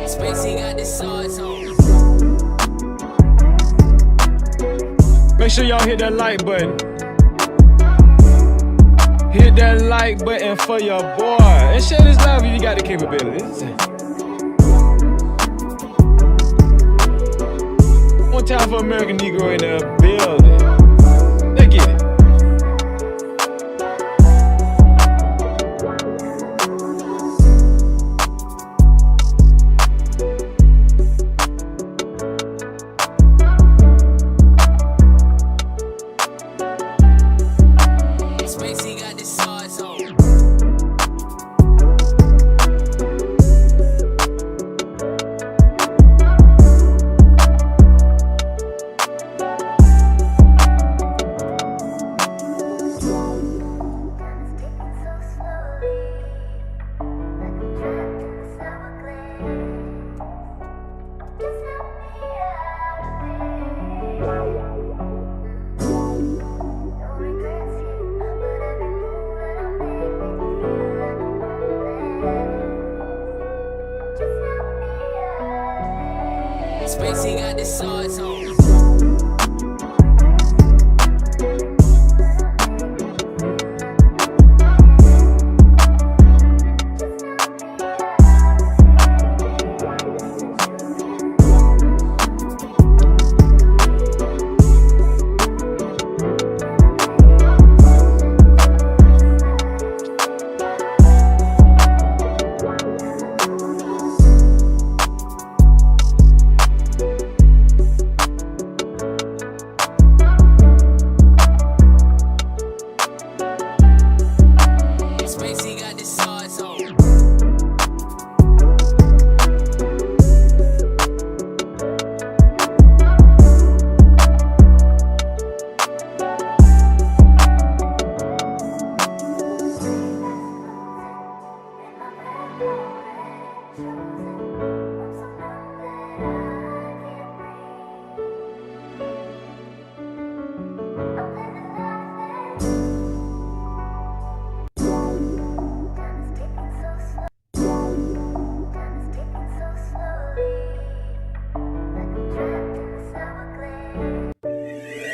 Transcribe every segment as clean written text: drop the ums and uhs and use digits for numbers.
Spacey got the sauce on. Make sure y'all hit that like button. Hit that like button for your boy. And share this live if you got the capabilities. One time for American Negro in the building. Let's get it. Spacey got the sauce on. Spacey got the sauce on. Spacey got the sauce on.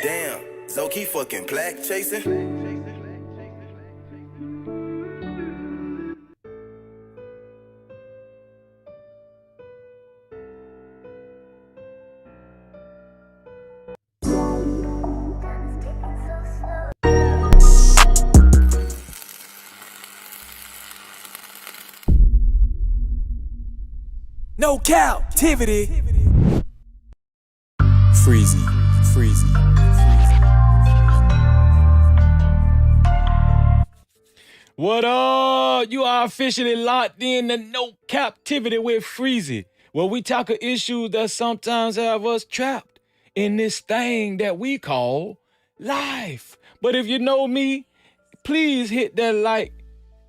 Damn, Zoki fucking black chasing. No captivity. Freezy. What up? You are officially locked in to No Captivity with Freezy, where we tackle issues that sometimes have us trapped in this thing that we call life. But if you know me, please hit that like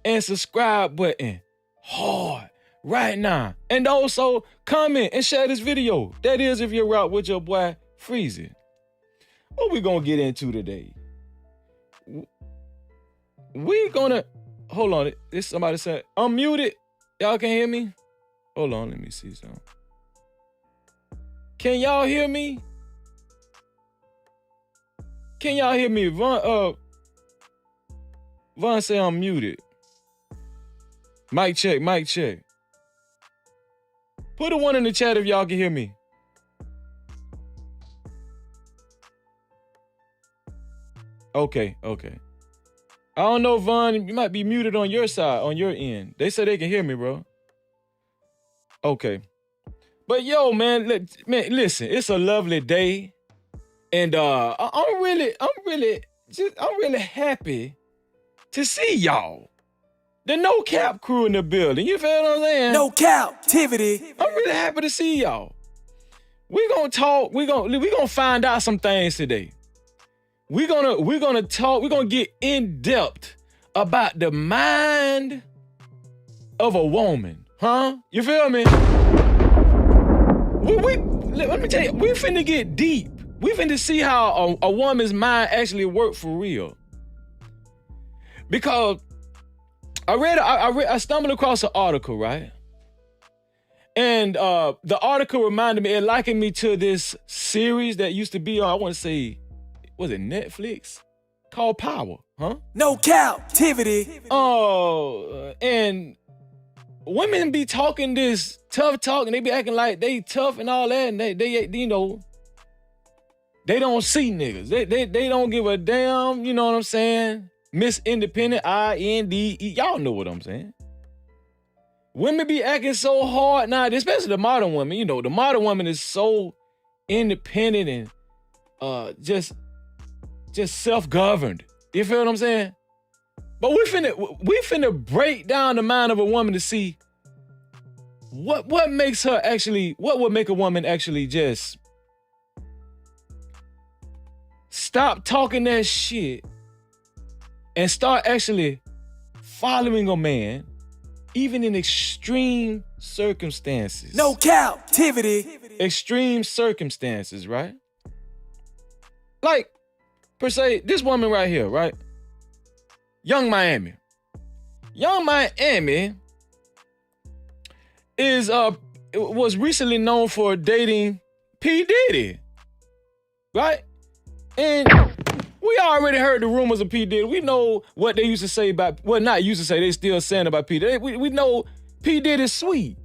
and subscribe button hard right now. And also comment and share this video. That is if you're out with your boy Freezy. What we gonna get into today? We gonna, hold on, this somebody said, I'm muted. Y'all can hear me? Hold on, let me see something. Can y'all hear me? Can y'all hear me? Von say I'm muted. Mic check. Put a one in the chat if y'all can hear me. Okay. I don't know, Von, you might be muted on your side, on your end. They say they can hear me, bro. Okay. But yo, man, listen, it's a lovely day. And I'm really happy to see y'all. The No Cap crew in the building. You feel what I'm saying? No captivity. I'm really happy to see y'all. We gonna talk, we gonna find out some things today. We're gonna talk, we're gonna get in depth about the mind of a woman, huh? You feel me? Let me tell you, we finna get deep. We finna see how a woman's mind actually works for real. Because I stumbled across an article, right? And the article reminded me, it likened me to this series that used to be on, I want to say, was it Netflix? Called Power, huh? No captivity. Oh, and women be talking this tough talk, and they be acting like they tough and all that, and they you know, they don't see niggas. They don't give a damn, you know what I'm saying? Miss Independent, INDE, y'all know what I'm saying. Women be acting so hard now, especially the modern woman. You know, the modern woman is so independent and just self-governed. You feel what I'm saying? But we finna break down the mind of a woman to see what makes her actually, what would make a woman actually just stop talking that shit and start actually following a man, even in extreme circumstances. No captivity. Extreme circumstances, right? Like, per se, this woman right here, right? Young Miami. Young Miami was recently known for dating P. Diddy, right? And we already heard the rumors of P. Diddy. We know what they used to say about, well, not used to say, they still saying about P. Diddy. We know P. Diddy's sweet.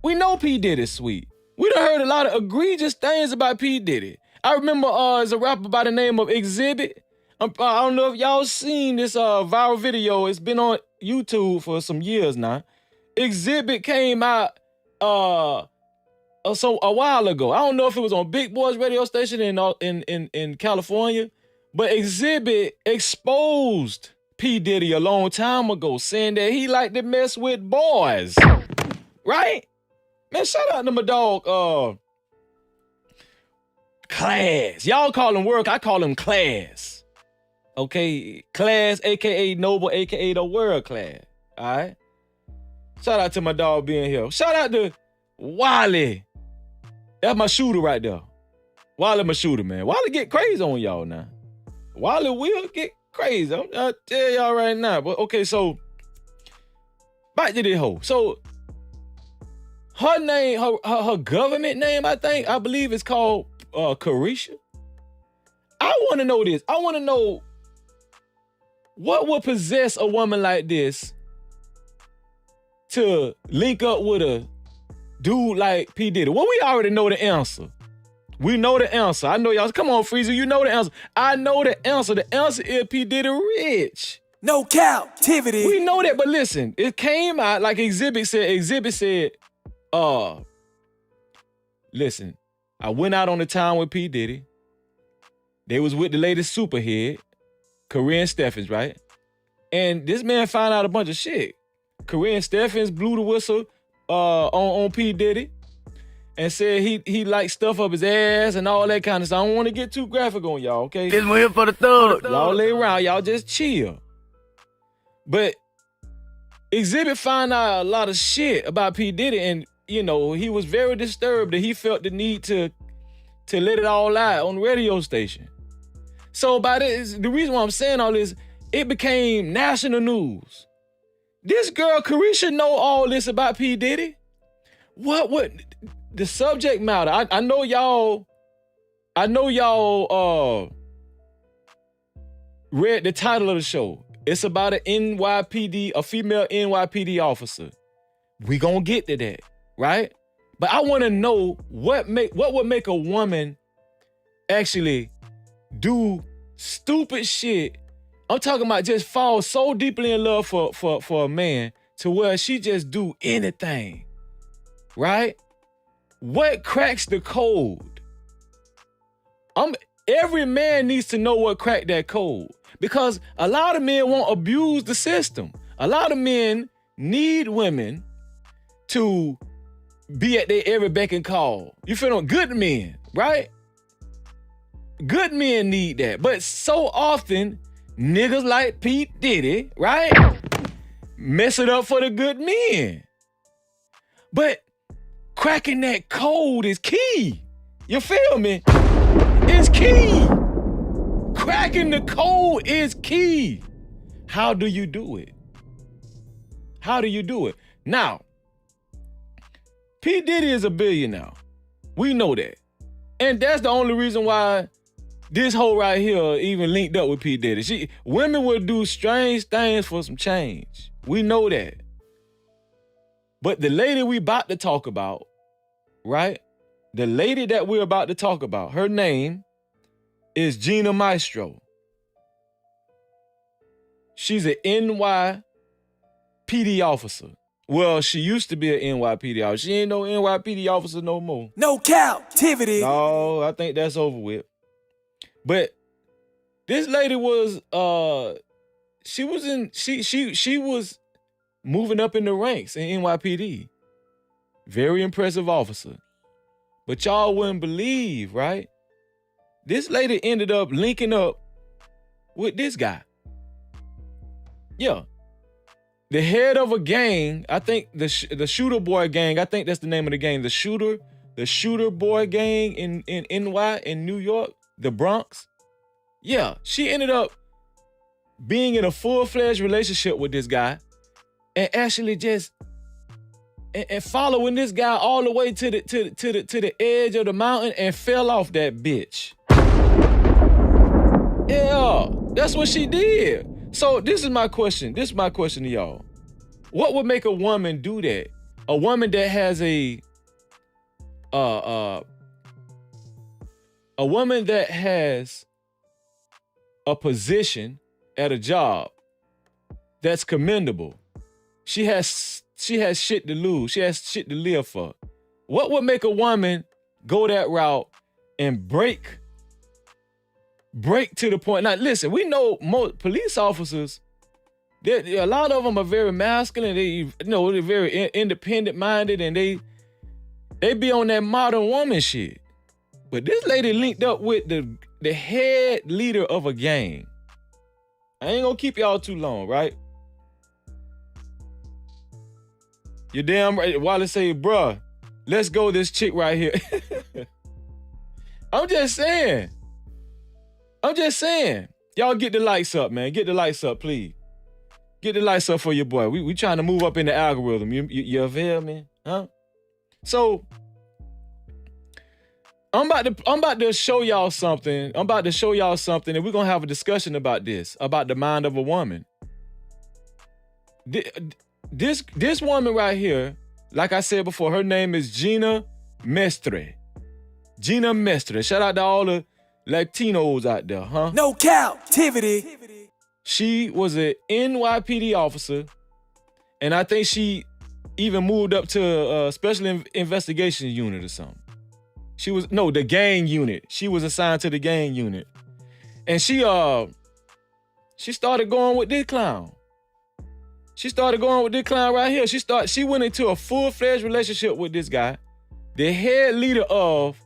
We know P. Diddy's sweet. We done heard a lot of egregious things about P. Diddy. I remember there's a rapper by the name of Exhibit. I don't know if y'all seen this viral video. It's been on YouTube for some years now. Exhibit came out a while ago. I don't know if it was on Big Boy's radio station in California, but Exhibit exposed P. Diddy a long time ago, saying that he liked to mess with boys. Right? Man, shout out to my dog, Class. Y'all call him work, I call him Class. Okay? Class, aka Noble, aka the world class. Alright? Shout out to my dog being here. Shout out to Wally. That's my shooter right there. Wally my shooter, man. Wally get crazy on y'all now. Wally will get crazy. I'll tell y'all right now. But okay, so back to this hoe. So her name, her government name, I believe it's called Carisha. I want to know this. I want to know what would possess a woman like this to link up with a dude like P. Diddy. Well, we already know the answer. We know the answer. I know y'all. Come on, Freezer. You know the answer. I know the answer. The answer is P. Diddy rich. No captivity. We know that, but listen, it came out like Exhibit said, listen, I went out on the town with P. Diddy. They was with the latest superhead, Corinne Steffens, right? And this man found out a bunch of shit. Corinne Steffens blew the whistle on P. Diddy and said he liked stuff up his ass and all that kind of stuff. I don't want to get too graphic on y'all, okay? This one here for the thug. Y'all lay around, y'all just chill. But Exhibit found out a lot of shit about P. Diddy, and you know, he was very disturbed that he felt the need to let it all out on the radio station. So by this, the reason why I'm saying all this, it became national news. This girl, Carisha, know all this about P. Diddy? What the subject matter? I know y'all read the title of the show. It's about an NYPD, a female NYPD officer. We gonna get to that, right? But I wanna know what would make a woman actually do stupid shit. I'm talking about just fall so deeply in love for a man to where she just do anything, right? What cracks the code? Every man needs to know what cracked that code, because a lot of men won't abuse the system. A lot of men need women to be at their every beck and call. You feel me? Good men, right? Good men need that. But so often, niggas like P. Diddy, right? Mess it up for the good men. But cracking that code is key. You feel me? It's key. Cracking the code is key. How do you do it? How do you do it? Now, P. Diddy is a billionaire. We know that. And that's the only reason why this hoe right here even linked up with P. Diddy. Women will do strange things for some change. We know that. But the lady we about to talk about, right? The lady that we're about to talk about, her name is Gina Maestro. She's an NYPD officer. Well, she used to be an NYPD officer. She ain't no NYPD officer no more. No Cap-tivity. No, I think that's over with. But this lady was she was moving up in the ranks in NYPD. Very impressive officer. But y'all wouldn't believe, right? This lady ended up linking up with this guy. Yeah. The head of a gang, I think the Shooter Boy gang, I think that's the name of the gang. The Shooter Boy gang in NY, in New York, the Bronx. Yeah, she ended up being in a full-fledged relationship with this guy and actually just and following this guy all the way to the edge of the mountain and fell off that bitch. Yeah, that's what she did. So this is my question. This is my question to y'all. What would make a woman do that? A woman that has a woman that has a position at a job that's commendable. She has shit to lose. She has shit to live for. What would make a woman go that route and break to the point? Now, listen, we know most police officers, a lot of them are very masculine. They're very independent-minded, and they be on that modern woman shit. But this lady linked up with the head leader of a gang. I ain't gonna keep y'all too long, right? You damn right. Wallace say, bruh, let's go this chick right here. I'm just saying. Y'all get the lights up, man. Get the lights up, please. Get the lights up for your boy. We trying to move up in the algorithm. You feel me? Huh? So I'm about to show y'all something. And we're gonna have a discussion about this, about the mind of a woman. This woman right here, like I said before, her name is Gina Mestre. Gina Mestre. Shout out to all the Latinos out there, huh? No Cap-tivity. She was an NYPD officer, and I think she even moved up to a special investigation unit or something. The gang unit. She was assigned to the gang unit. And she started going with this clown. Right here. She went into a full-fledged relationship with this guy, the head leader of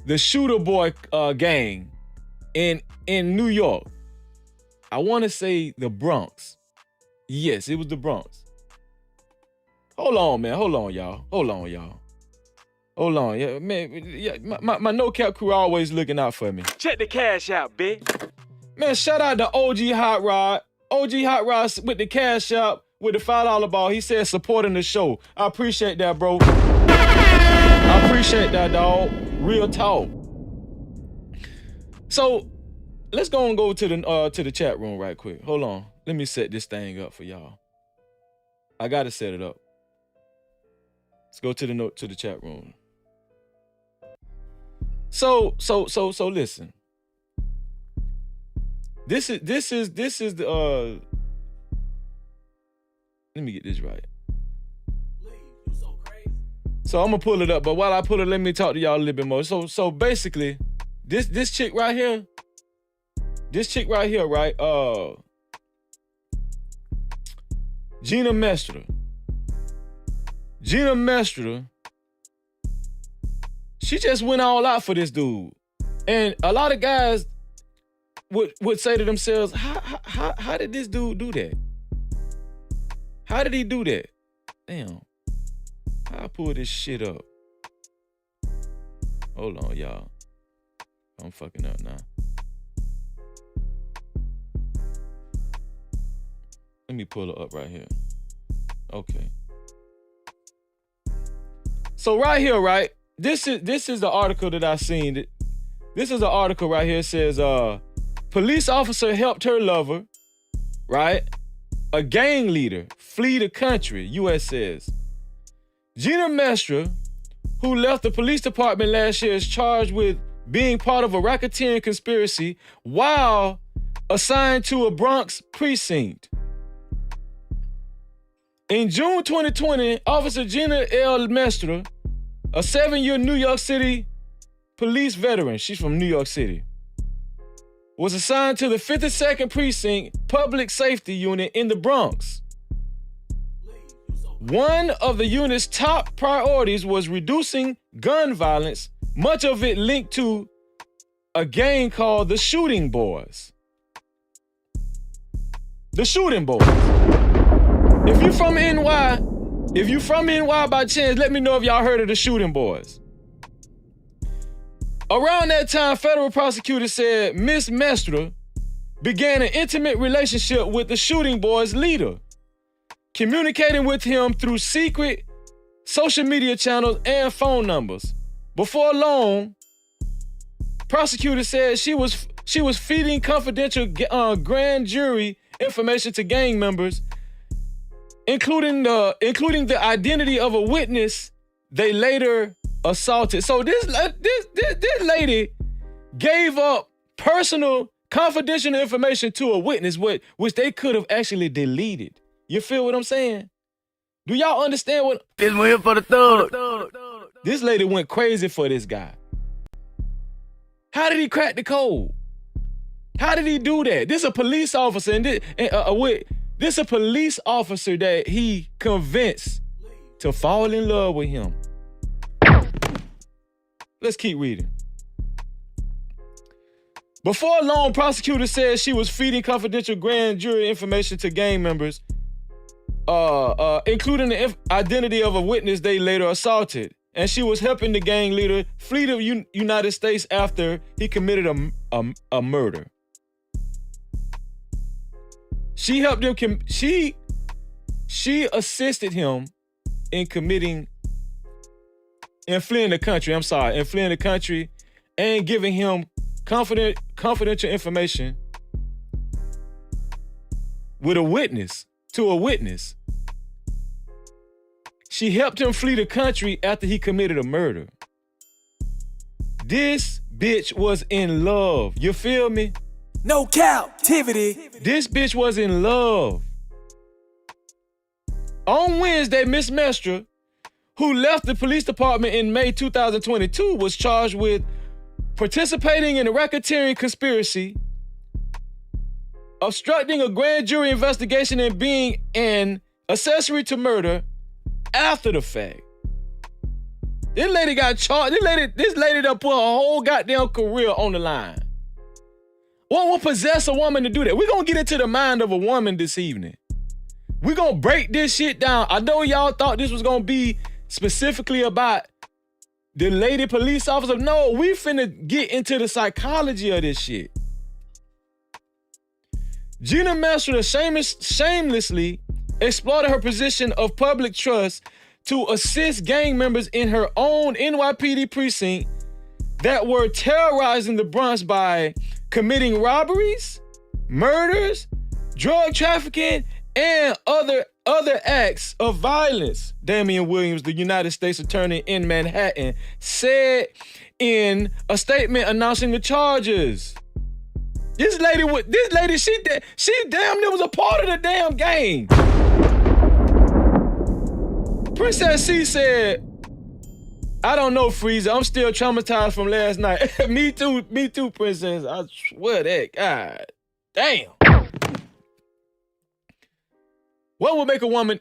the Shooter Boy gang in New York. I want to say the Bronx. Yes, it was the Bronx. Hold on, man. Hold on, y'all. Yeah, man. Yeah, my no cap crew always looking out for me. Check the cash out, bitch. Man, shout out to OG Hot Rod. OG Hot Rod with the cash out with the $5 ball. He said supporting the show. I appreciate that, bro. I appreciate that, dog. Real talk. So let's go and go to the chat room right quick. Hold on. Let me set this thing up for y'all. I gotta set it up. Let's go to the chat room. So listen. This is the let me get this right. So I'm gonna pull it up, but while I pull it, let me talk to y'all a little bit more. So basically, this chick right here, right? Gina Mestre. She just went all out for this dude. And a lot of guys would say to themselves, how did this dude do that? How did he do that? Damn. How I pull this shit up? Hold on, y'all. I'm fucking up now. Let me pull it up right here. Okay. So right here, right? This is the article that I seen. This is an article right here. It says, police officer helped her lover, right? A gang leader flee the country, U.S. says. Gina Mestra, who left the police department last year, is charged with being part of a racketeering conspiracy while assigned to a Bronx precinct. In June 2020, Officer Gina L. Mestra, a 7-year New York City police veteran, she's from New York City, was assigned to the 52nd Precinct Public Safety Unit in the Bronx. One of the unit's top priorities was reducing gun violence, much of it linked to a gang called the Shooting Boys. The Shooting Boys. If you from NY by chance, let me know if y'all heard of the Shooting Boys. Around that time, federal prosecutors said Miss Mestra began an intimate relationship with the Shooting Boys leader, communicating with him through secret social media channels and phone numbers. Before long, prosecutors said she was feeding confidential grand jury information to gang members, including the identity of a witness they later assaulted. So this lady gave up personal confidential information to a witness, which they could have actually deleted. You feel what I'm saying? Do y'all understand what? This one here for the thug. This lady went crazy for this guy. How did he crack the code? How did he do that? This is a police officer, and this is a police officer that he convinced to fall in love with him. Let's keep reading. Before long, prosecutors said she was feeding confidential grand jury information to gang members, including the identity of a witness they later assaulted. And she was helping the gang leader flee the United States after he committed a murder. She helped him. She assisted him in fleeing the country and giving him confidential information to a witness. She helped him flee the country after he committed a murder. This bitch was in love. You feel me? No captivity. This bitch was in love. On Wednesday, Miss Mestra, who left the police department in May 2022, was charged with participating in a racketeering conspiracy, obstructing a grand jury investigation, and being an accessory to murder after the fact. This lady got charged. This lady done put her whole goddamn career on the line. What will possess a woman to do that? We're gonna get into the mind of a woman this evening. We're gonna break this shit down. I know y'all thought this was gonna be specifically about the lady police officer. No, we finna get into the psychology of this shit. Gina Mestra shamelessly exploited her position of public trust to assist gang members in her own NYPD precinct that were terrorizing the Bronx by committing robberies, murders, drug trafficking, and other acts of violence. Damian Williams, the United States Attorney in Manhattan, said in a statement announcing the charges. This lady, she damn near was a part of the damn gang. Princess C said, "I don't know, Freezer. I'm still traumatized from last night." Me too, Princess. I swear that. God damn. What will make a woman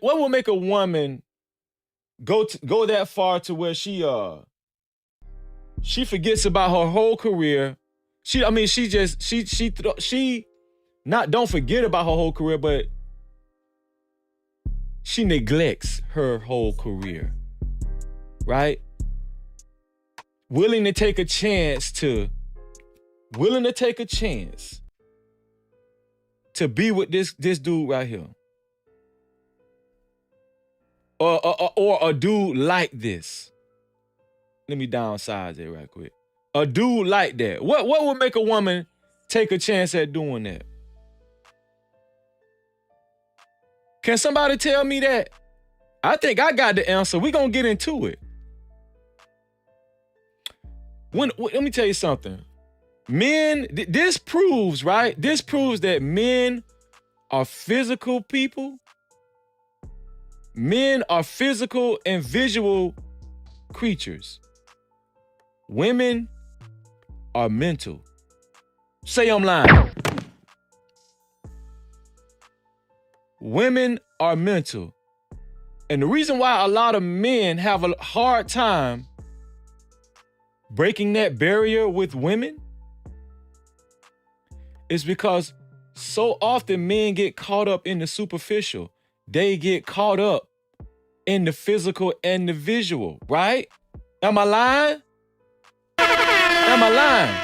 go that far to where she forgets about her whole career? Don't forget about her whole career, but she neglects her whole career, right? Willing to take a chance to be with this dude right here. or a dude like this. Let me downsize it right quick. A dude like that. What would make a woman take a chance at doing that? Can somebody tell me that? I think I got the answer. We're going to get into it. Let me tell you something. Men, this proves, right? This proves that men are physical people. Men are physical and visual creatures. Women are mental. Say I'm lying. Women are mental. And the reason why a lot of men have a hard time breaking that barrier with women is because so often men get caught up in the superficial. They get caught up in the physical and the visual, right? Am I lying? Am I lying?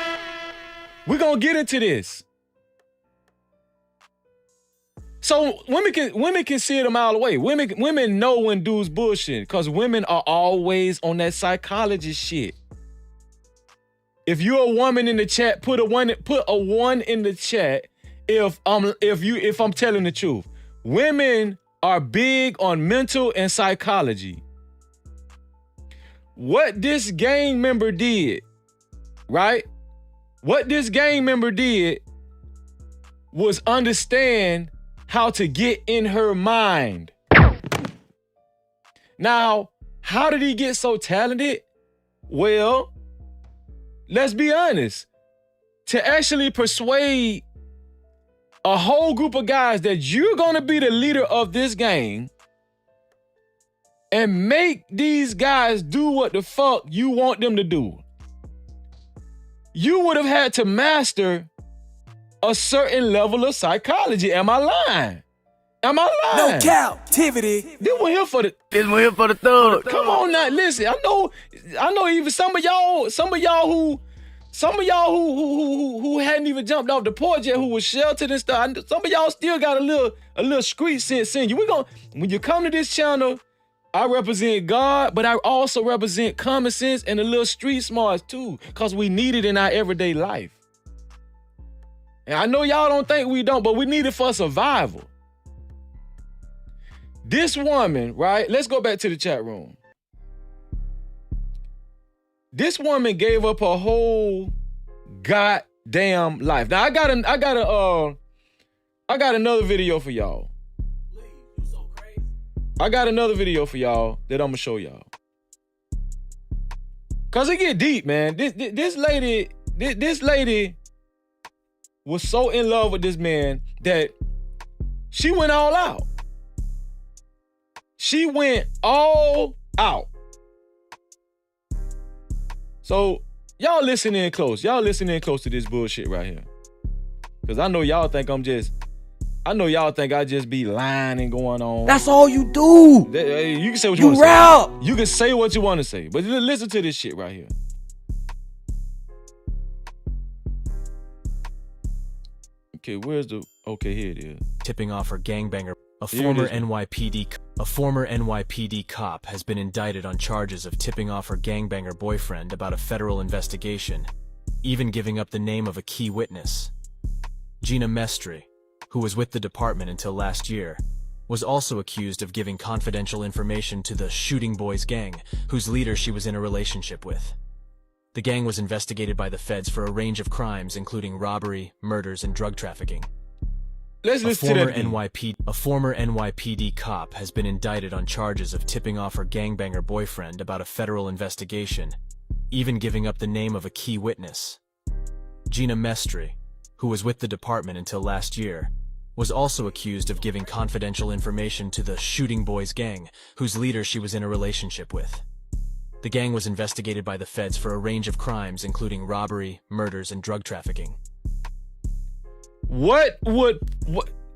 We're gonna get into this. So women can see it a mile away. Women know when dudes bullshit because women are always on that psychology shit. If you're a woman in the chat, put a one in the chat. If I'm telling the truth, women are big on mental and psychology. What this gang member did, right? What this gang member did was understand how to get in her mind. Now, how did he get so talented? Well, let's be honest. To actually persuade a whole group of guys that you're gonna be the leader of this gang and make these guys do what the fuck you want them to do, you would have had to master a certain level of psychology. Am I lying? Am I lying? No Cap-tivity. This one here for the thug. Come on now, listen. I know even some of y'all who hadn't even jumped off the porch yet, who was sheltered and stuff. Some of y'all still got a little street sense in you. When you come to this channel, I represent God, but I also represent common sense and a little street smarts too, because we need it in our everyday life. And I know y'all don't think we don't, but we need it for survival. This woman, right? Let's go back to the chat room. This woman gave up her whole goddamn life. Now I got another video for y'all. I got another video for y'all that I'm gonna show y'all. Cause it get deep, man. This lady was so in love with this man that she went all out. She went all out. So y'all listen in close. Y'all listen in close to this bullshit right here. Cause I know y'all think I just be lying and going on. That's all you do. You can say what you want to say. You can say what you want to say. But listen to this shit right here. Okay, here it is. Tipping off her gangbanger. A former NYPD cop has been indicted on charges of tipping off her gangbanger boyfriend about a federal investigation, even giving up the name of a key witness. Gina Mestri, who was with the department until last year, was also accused of giving confidential information to the Shooting Boys gang, whose leader she was in a relationship with. The gang was investigated by the feds for a range of crimes, including robbery, murders, and drug trafficking. Let's listen to that. A former NYPD cop has been indicted on charges of tipping off her gangbanger boyfriend about a federal investigation, even giving up the name of a key witness. Gina Mestri, who was with the department until last year, was also accused of giving confidential information to the Shooting Boys gang, whose leader she was in a relationship with. The gang was investigated by the feds for a range of crimes, including robbery, murders, and drug trafficking.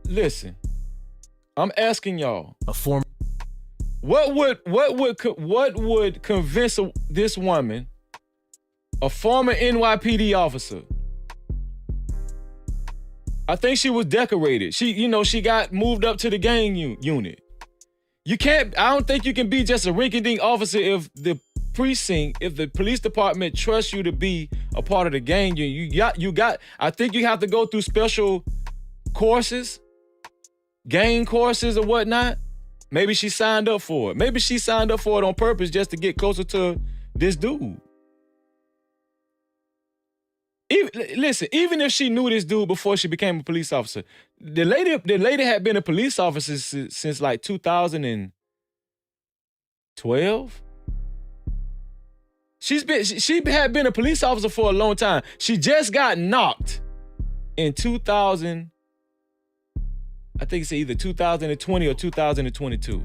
Listen, I'm asking y'all. What would convince this woman, a former NYPD officer? I think she was decorated. She got moved up to the gang unit. You can't, I don't think you can be just a rinky-dink officer if the precinct, if the police department trusts you to be a part of the gang. I think you have to go through special courses, gang courses or whatnot. Maybe she signed up for it. Maybe she signed up for it on purpose just to get closer to this dude. Even if she knew this dude before she became a police officer, the lady had been a police officer since like 2012. She had been a police officer for a long time. She just got knocked in 2000. I think it's either 2020 or 2022.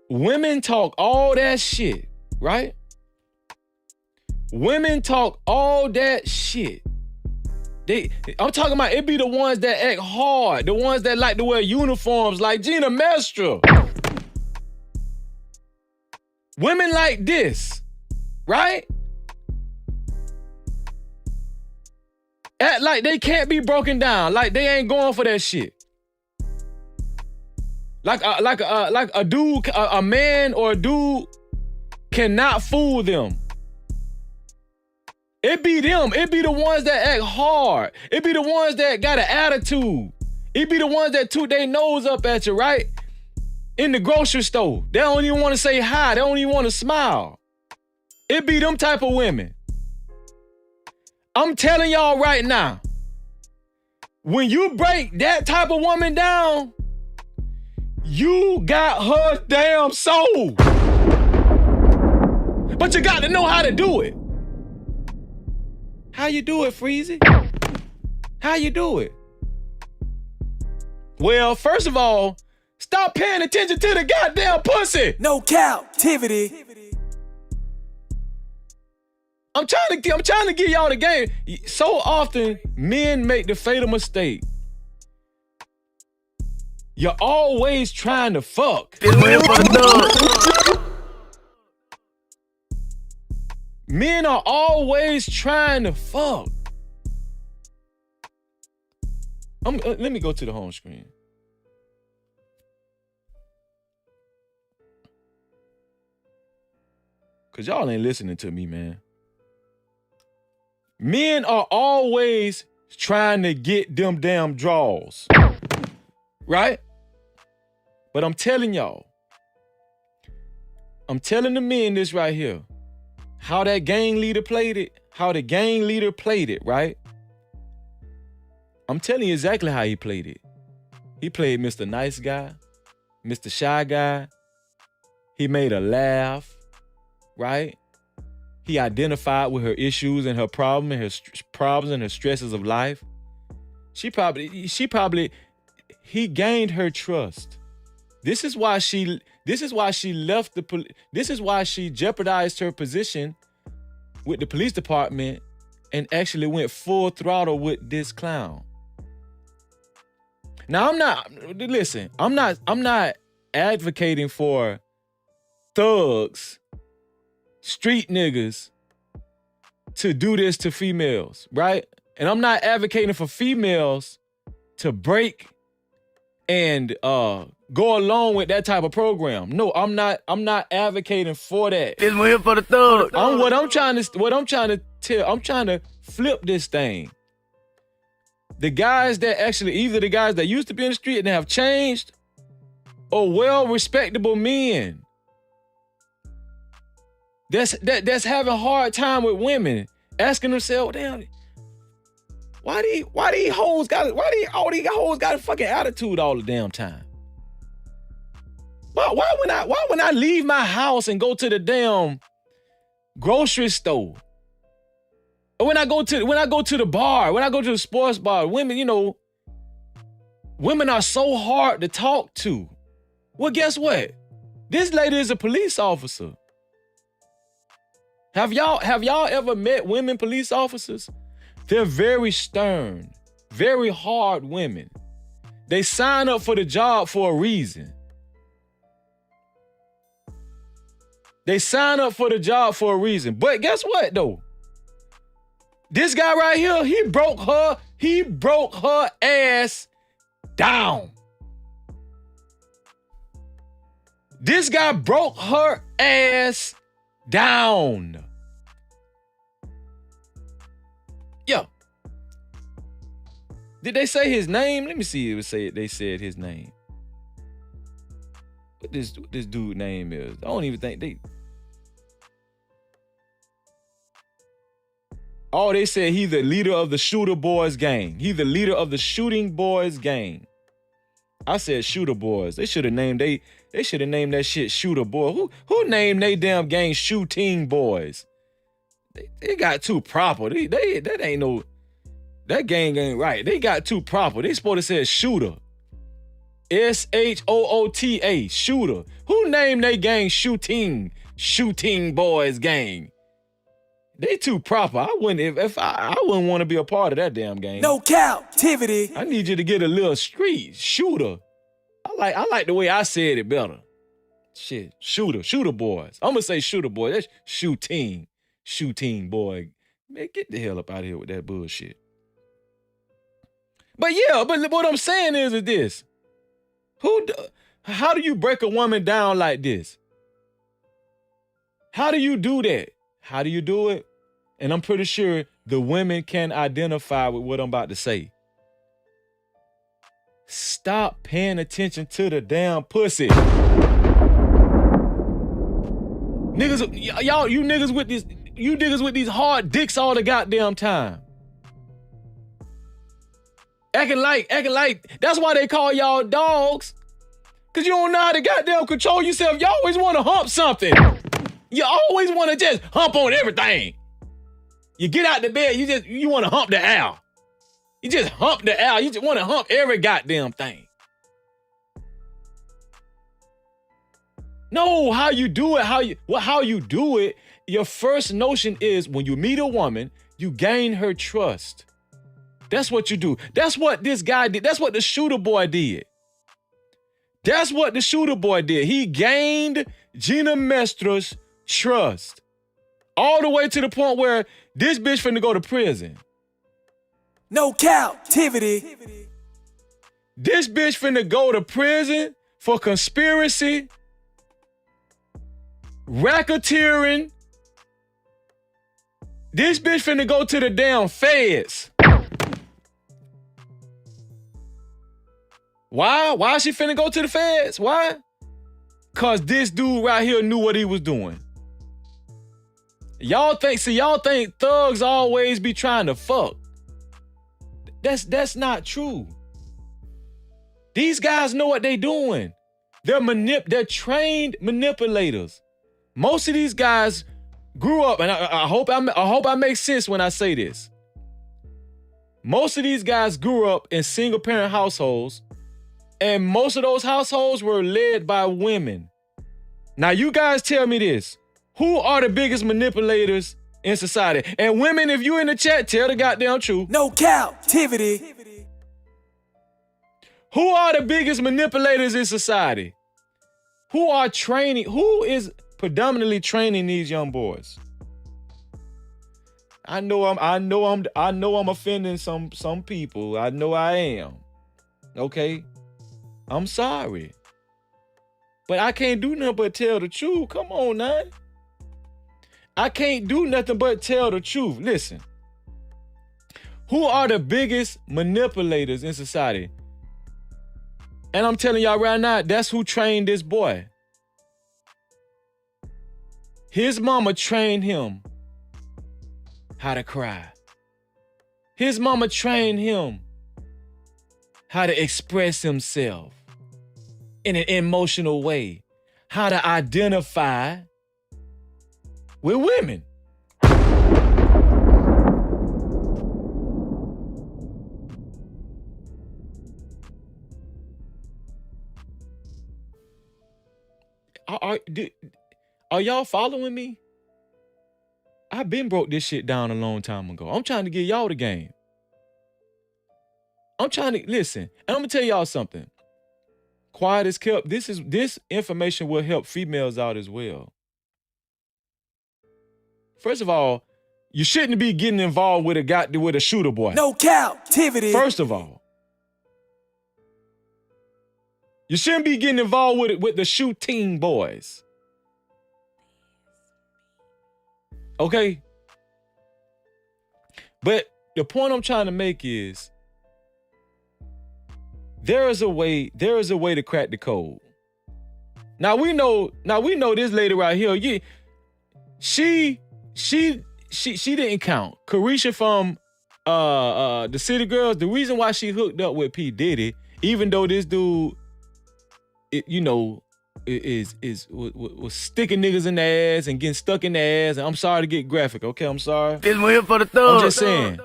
Women talk all that shit. Right? Women talk all that shit. I'm talking about it be the ones that act hard, the ones that like to wear uniforms like Gina Mestra. Women like this, right? Act like they can't be broken down, like they ain't going for that shit. Like a dude, a man or a dude cannot fool them. It be them. It be the ones that act hard. It be the ones that got an attitude. It be the ones that toot their nose up at you, right? In the grocery store. They don't even want to say hi. They don't even want to smile. It be them type of women. I'm telling y'all right now, when you break that type of woman down, you got her damn soul. But you got to know how to do it. How you do it, Freezy? How you do it? Well, first of all, stop paying attention to the goddamn pussy. No captivity. I'm trying to give y'all the game. So often, men make the fatal mistake. You're always trying to fuck. Men are always trying to fuck. Let me go to the home screen. Cause y'all ain't listening to me, man. Men are always trying to get them damn draws. Right? But I'm telling y'all. I'm telling the men this right here. How that gang leader played it. How the gang leader played it, right? I'm telling you exactly how he played it. He played Mr. Nice Guy, Mr. Shy Guy. He made her laugh, right? He identified with her issues and her problems and her problems and her stresses of life. He gained her trust. This is why she left this is why she jeopardized her position with the police department and actually went full throttle with this clown. Now I'm not advocating for thugs, street niggas to do this to females, right? And I'm not advocating for females to break and go along with that type of program. No, I'm not advocating for that. This one here for the thug. I'm trying to flip this thing. The guys that actually, either the guys that used to be in the street and have changed, or well-respectable men that's having a hard time with women, asking themselves, damn, why these hoes got a fucking attitude all the damn time? Why when I leave my house and go to the damn grocery store, or when I go to the bar, when I go to the sports bar, women are so hard to talk to. Well, guess what? This lady is a police officer. Have y'all ever met women police officers? They're very stern, very hard women. They sign up for the job for a reason. They sign up for the job for a reason. But guess what though? This guy right here, he broke her ass down. This guy broke her ass down. Yeah. Did they say his name? Let me see if they said his name. What this dude name is? I don't even think they. Oh, they said he's the leader of the shooter boys gang. He's the leader of the shooting boys gang. I said shooter boys. They should have named that shit shooter boy. Who named they damn gang shooting boys? They got too proper. That ain't no. That gang ain't right. They got too proper. They supposed to say shooter. SHOOTA, shooter. Who named they gang shooting boys gang? They too proper. I wouldn't I wouldn't want to be a part of that damn gang. No captivity. I need you to get a little street shooter. I like the way I said it better. Shit, shooter boys. I'm gonna say shooter boy. That's shooting boy. Man, get the hell up out of here with that bullshit. But yeah, but what I'm saying is this. How do you break a woman down like this? How do you do that? How do you do it? And I'm pretty sure the women can identify with what I'm about to say. Stop paying attention to the damn pussy. Niggas, you niggas with these hard dicks all the goddamn time. Acting like, that's why they call y'all dogs. Cause you don't know how to goddamn control yourself. You always want to hump something. You always want to just hump on everything. You get out the bed, you want to hump the owl. You just hump the owl. You just want to hump every goddamn thing. No, how you do it, how you do it, your first notion is when you meet a woman, you gain her trust. That's what you do. That's what this guy did. That's what the shooter boy did. That's what the shooter boy did. He gained Gina Mestra's trust. All the way to the point where this bitch finna go to prison. No captivity. This bitch finna go to prison for conspiracy, racketeering. This bitch finna go to the damn feds. Why? Why she finna go to the feds? Why? Cause this dude right here knew what he was doing. Y'all think thugs always be trying to fuck. That's not true. These guys know what they doing. They're trained manipulators. Most of these guys grew up, and I hope I make sense when I say this. Most of these guys grew up in single parent households, and most of those households were led by women. Now you guys tell me this. Who are the biggest manipulators in society? And women, if you in the chat, tell the goddamn truth. No captivity. Who are the biggest manipulators in society? Who is predominantly training these young boys? I know I'm offending some people. I know I am. Okay? I'm sorry. But I can't do nothing but tell the truth. Come on now. I can't do nothing but tell the truth. Listen. Who are the biggest manipulators in society? And I'm telling y'all right now, that's who trained this boy. His mama trained him how to cry. His mama trained him how to express himself in an emotional way, how to identify with women. Are y'all following me? I've been broke this shit down a long time ago. I'm trying to get y'all the game. I'm trying to listen, and I'm gonna tell y'all something. Quiet as kept. This information will help females out as well. First of all, you shouldn't be getting involved with a shooter boy. No captivity. First of all, You shouldn't be getting involved with the shooting boys. Okay? But the point I'm trying to make is there is a way to crack the code. Now we know this lady right here. Yeah, she didn't count. Carisha from the City Girls, the reason why she hooked up with P. Diddy, even though this dude was sticking niggas in the ass and getting stuck in the ass, and I'm sorry to get graphic, okay? I'm sorry. This one here for the thug. I'm just saying.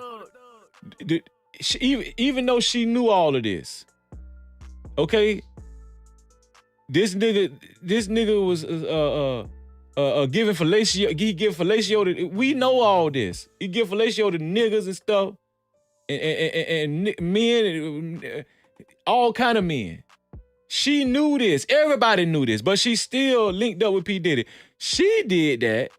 Even though she knew all of this, okay? This nigga was giving fellatio. He give fellatio to. We know all this. He give fellatio to niggas and stuff, and men, all kind of men. She knew this. Everybody knew this, but she still linked up with P. Diddy. She did that.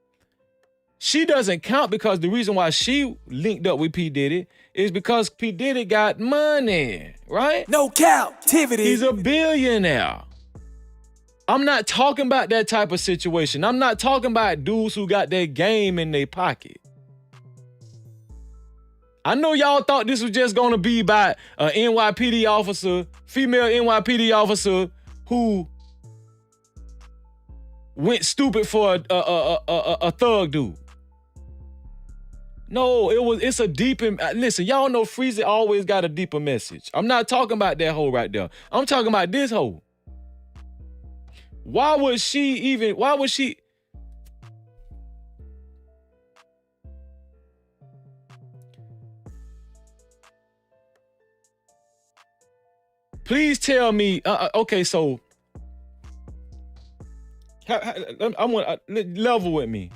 She doesn't count because the reason why she linked up with P. Diddy is because P. Diddy got money, right? No Cap-tivity. He's a billionaire. I'm not talking about that type of situation. I'm not talking about dudes who got their game in their pocket. I know y'all thought this was just gonna be about an NYPD officer, female NYPD officer who went stupid for a thug dude. No, it's a deeper, listen, y'all know Freezy always got a deeper message. I'm not talking about that hoe right there. I'm talking about this hoe. Why would she, please tell me, okay, so, I want level with me.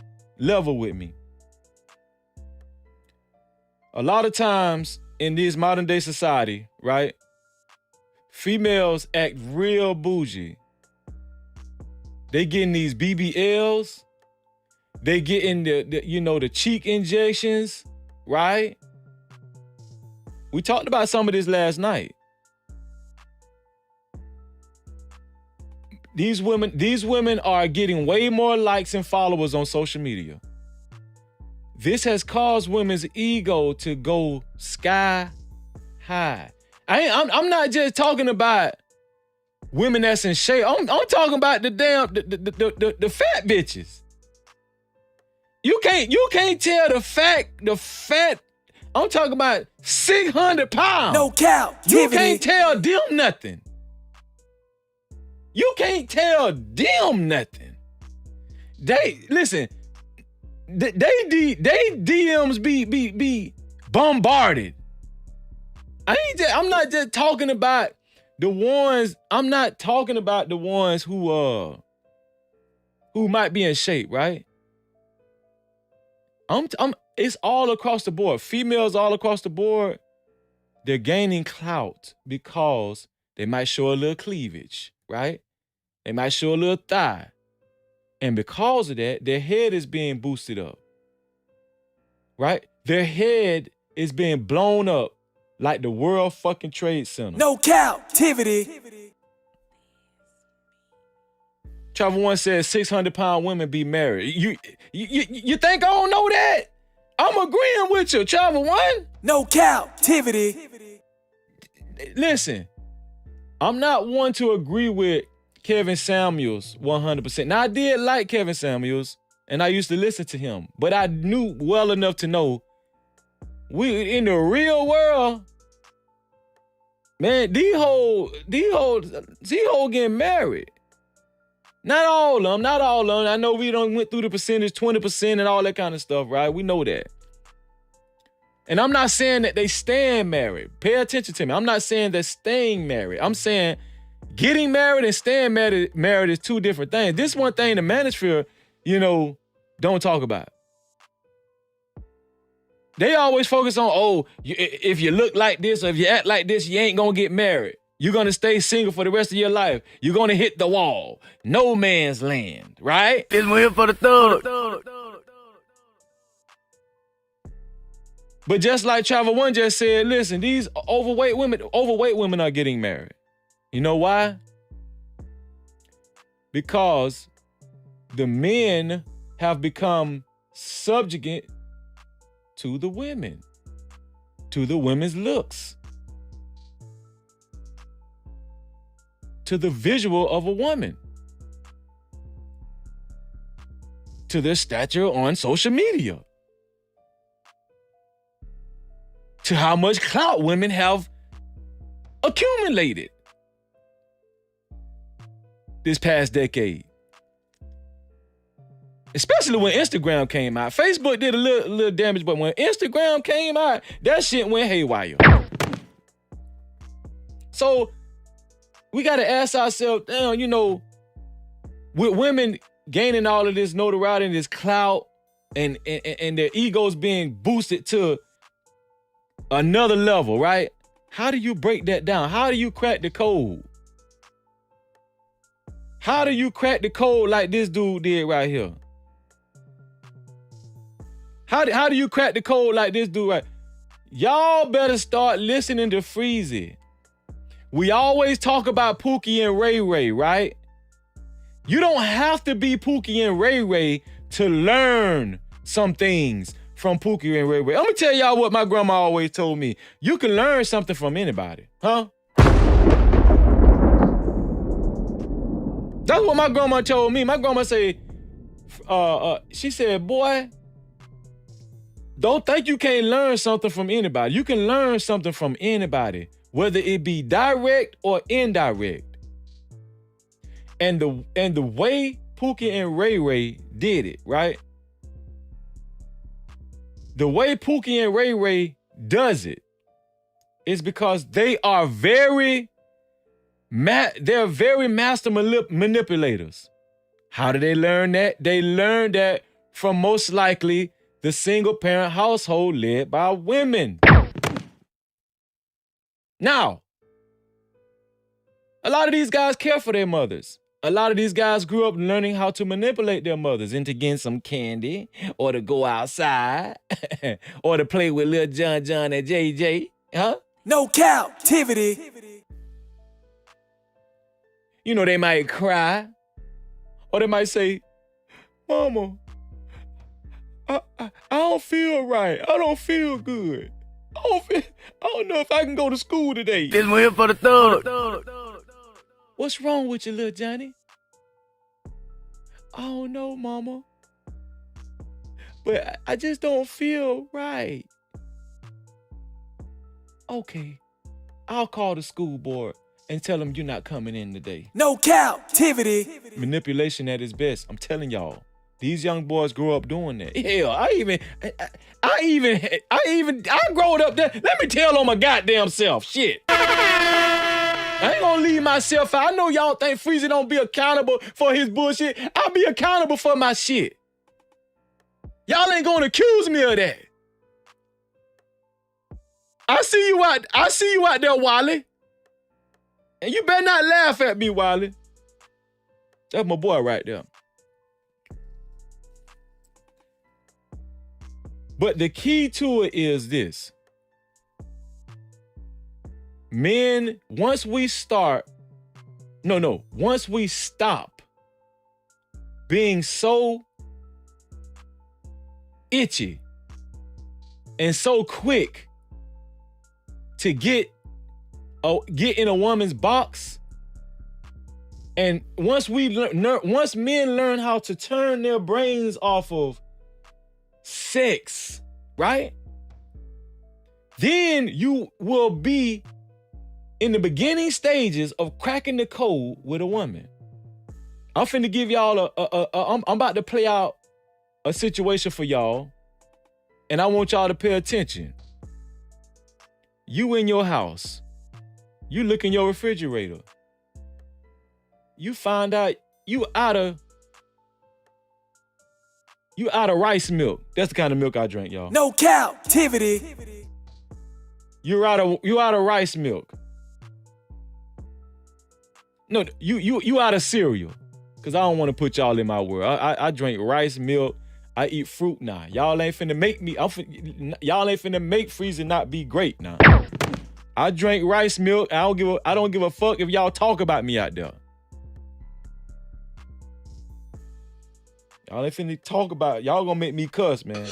A lot of times in this modern day society, right, females act real bougie. They getting these BBLs, they getting the cheek injections, right? We talked about some of this last night. These women are getting way more likes and followers on social media. This has caused women's ego to go sky high. I'm not just talking about women that's in shape. I'm talking about the damn the fat bitches. You can't tell the fat. I'm talking about 600 pounds. No Cap-tivity. You can't tell them nothing. You can't tell them nothing. They listen. They DMs be bombarded. I'm not just talking about the ones. I'm not talking about the ones who might be in shape, right? It's all across the board. Females all across the board. They're gaining clout because they might show a little cleavage, right? They might show a little thigh. And because of that, their head is being boosted up, right? Their head is being blown up like the World fucking Trade Center. No Cap-tivity. Travel One says 600-pound women be married. You think I don't know that? I'm agreeing with you, Travel One. No Cap-tivity. Listen, I'm not one to agree with Kevin Samuels 100%. Now, I did like Kevin Samuels, and I used to listen to him, but I knew well enough to know we in the real world, man, these hoes getting married. Not all of them. I know we done went through the percentage, 20% and all that kind of stuff, right? We know that. And I'm not saying that they staying married. Pay attention to me. I'm not saying they're staying married. I'm saying getting married and staying married is two different things. This one thing the manosphere, don't talk about. They always focus on, if you look like this or if you act like this, you ain't gonna get married. You're gonna stay single for the rest of your life. You're gonna hit the wall. No man's land, right? This one here for the thug. But just like Travel One just said, listen, these overweight women are getting married. You know why? because the men have become subjugate to the women, to the women's looks, to the visual of a woman, to their stature on social media, to how much clout women have accumulated this past decade. Especially when Instagram came out. Facebook did a little damage, but when Instagram came out, that shit went haywire. So we got to ask ourselves, damn, you know, with women gaining all of this notoriety and this clout and their egos being boosted to another level, right? How do you break that down? How do you crack the code? How do you crack the code like this dude did right here? How do you crack the code like this dude right? Y'all better start listening to Freezy. We always talk about Pookie and Ray Ray, right? You don't have to be Pookie and Ray Ray to learn some things from Pookie and Ray Ray. I'm gonna tell y'all what my grandma always told me. You can learn something from anybody, huh? That's what my grandma told me. My grandma said, she said, boy, don't think you can't learn something from anybody. You can learn something from anybody, whether it be direct or indirect. And the way Pookie and Ray Ray did it, right? The way Pookie and Ray Ray does it is because they are very master manipulators. How do they learn that? They learn that from most likely the single parent household led by women. Now, a lot of these guys care for their mothers. A lot of these guys grew up learning how to manipulate their mothers into getting some candy or to go outside or to play with Lil John and JJ, huh? No captivity. You know, they might cry or they might say, Mama, I don't feel right. I don't feel good. I don't know if I can go to school today. This one here for the thug. What's wrong with you, little Johnny? I don't know, Mama. But I just don't feel right. Okay, I'll call the school board and tell them you're not coming in today. No captivity. Manipulation at its best. I'm telling y'all. These young boys grow up doing that. Hell, I growed up there. Let me tell on my goddamn self. Shit. I ain't gonna leave myself out. I know y'all think Freezy don't be accountable for his bullshit. I'll be accountable for my shit. Y'all ain't gonna accuse me of that. I see you out there, Wally. And you better not laugh at me, Wally. That's my boy right there. But the key to it is this. Men, once we stop being so itchy and so quick to get in a woman's box, and once men learn how to turn their brains off of sex, right? Then you will be in the beginning stages of cracking the code with a woman. I'm finna give y'all I'm about to play out a situation for y'all, and I want y'all to pay attention. You in your house, you look in your refrigerator, you find out you out of rice milk. That's the kind of milk I drink, y'all. No captivity. You're out of rice milk. No, you out of cereal. Cause I don't want to put y'all in my world. I drink rice milk. I eat fruit now. Y'all ain't finna make me. Y'all ain't finna make Freezy not be great now. I drink rice milk. I don't give a fuck if y'all talk about me out there. Y'all ain't finna talk about it. Y'all gonna make me cuss, man.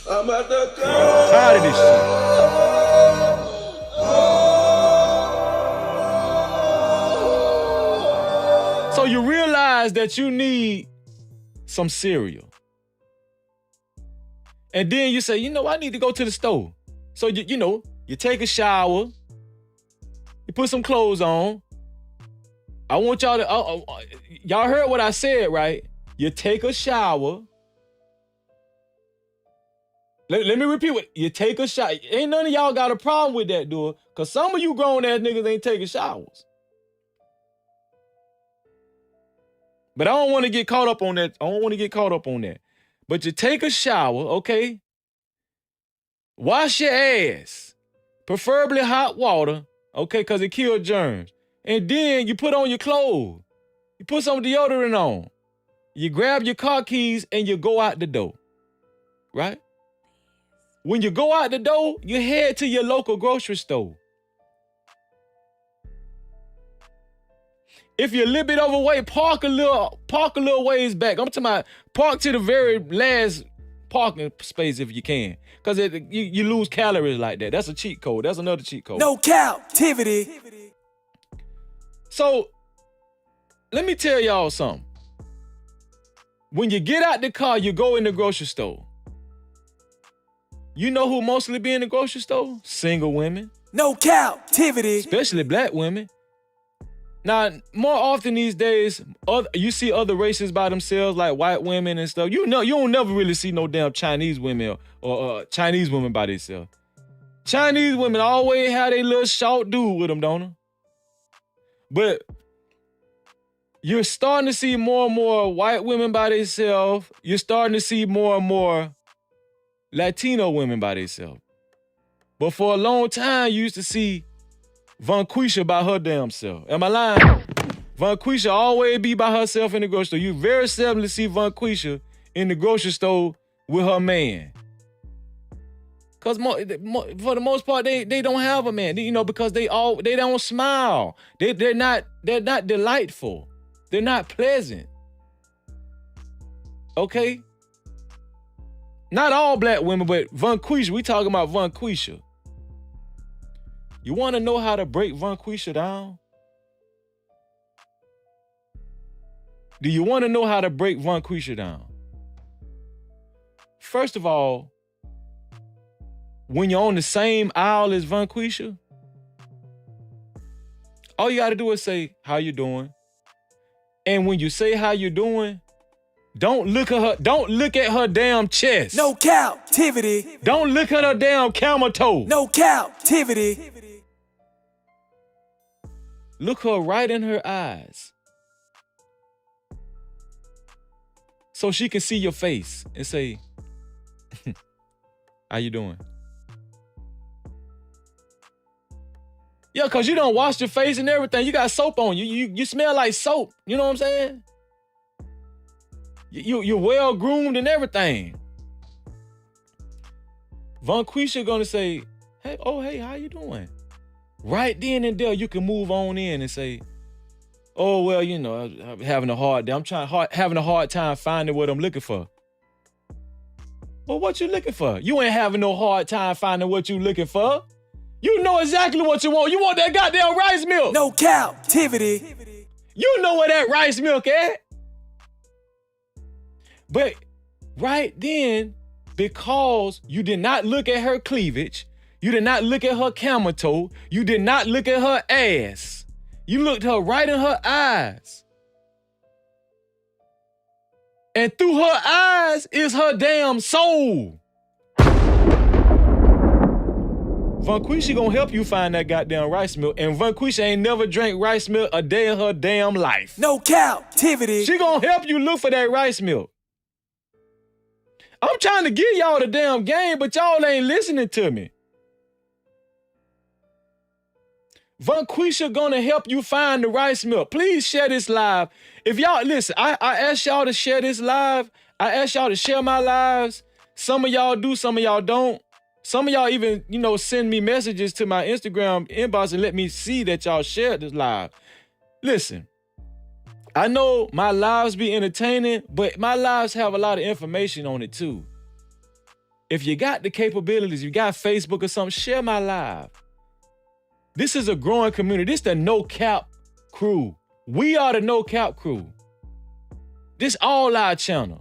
I'm tired of this shit. So you realize that you need some cereal. And then you say, you know, I need to go to the store. So, you take a shower. You put some clothes on. I want y'all to, y'all heard what I said, right? You take a shower. Let me repeat what, you take a shower. Ain't none of y'all got a problem with that, do it? Because some of you grown ass niggas ain't taking showers. But I don't want to get caught up on that. But you take a shower, okay? Wash your ass. Preferably hot water, okay? Because it kills germs. And then you put on your clothes. You put some deodorant on. You grab your car keys and you go out the door. Right? When you go out the door, you head to your local grocery store. If you're a little bit overweight, park a little ways back. I'm talking about park to the very last parking space if you can. Because you lose calories like that. That's a cheat code. That's another cheat code. No Cap-tivity. So, let me tell y'all something. When you get out the car, you go in the grocery store. You know who mostly be in the grocery store? Single women. No Cap-tivity. Especially black women. Now, more often these days, you see other races by themselves, like white women and stuff. You don't never really see no damn Chinese women or Chinese women by themselves. Chinese women always have their little short dude with them, don't they? But you're starting to see more and more white women by themselves. You're starting to see more and more Latino women by themselves. But for a long time, you used to see Vanquisha by her damn self. Am I lying? Vanquisha always be by herself in the grocery store. You very seldom see Vanquisha in the grocery store with her man. Cause for the most part, they don't have a man. Because they don't smile. They're not delightful. They're not pleasant. Okay? Not all black women, but Vanquisha. We talking about Vanquisha. You want to know how to break Vanquisha down? Do you want to know how to break Vanquisha down? First of all, when you're on the same aisle as Vanquisha, all you got to do is say, how you doing? And when you say how you doing, don't look at her damn chest. No Cap-tivity. Don't look at her damn camel toe. No Cap-tivity. Look her right in her eyes. So she can see your face and say, how you doing? Yeah, because you don't wash your face and everything. You got soap on you. You smell like soap. You know what I'm saying? You're well groomed and everything. Vanquisha gonna say, hey, how you doing? Right then and there, you can move on in and say, oh, well, I'm having a hard day. having a hard time finding what I'm looking for. Well, what you looking for? You ain't having no hard time finding what you looking for. You know exactly what you want. You want that goddamn rice milk. No Cap-tivity. You know where that rice milk at. But right then, because you did not look at her cleavage, you did not look at her camel toe, you did not look at her ass, you looked her right in her eyes. And through her eyes is her damn soul. Vanquisha gonna help you find that goddamn rice milk, and Vanquisha ain't never drank rice milk a day in her damn life. No Cap-tivity. She gonna help you look for that rice milk. I'm trying to give y'all the damn game, but y'all ain't listening to me. Vanquisha gonna help you find the rice milk. Please share this live. If y'all, listen, I asked y'all to share this live. I asked y'all to share my lives. Some of y'all do, some of y'all don't. Some of y'all even, send me messages to my Instagram inbox and let me see that y'all shared this live. Listen, I know my lives be entertaining, but my lives have a lot of information on it too. If you got the capabilities, you got Facebook or something, share my live. This is a growing community. This the No Cap crew. We are the No Cap crew. This all our channel.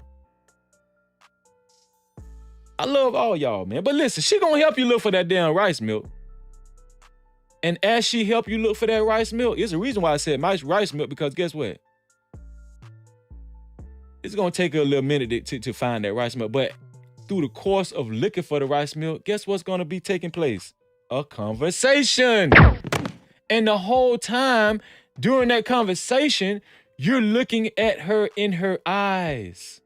I love all y'all, man. But listen, she gonna help you look for that damn rice milk. And as she help you look for that rice milk, it's a reason why I said rice milk, because guess what? It's gonna take her a little minute to find that rice milk. But through the course of looking for the rice milk, guess what's gonna be taking place? A conversation. And the whole time during that conversation, you're looking at her in her eyes.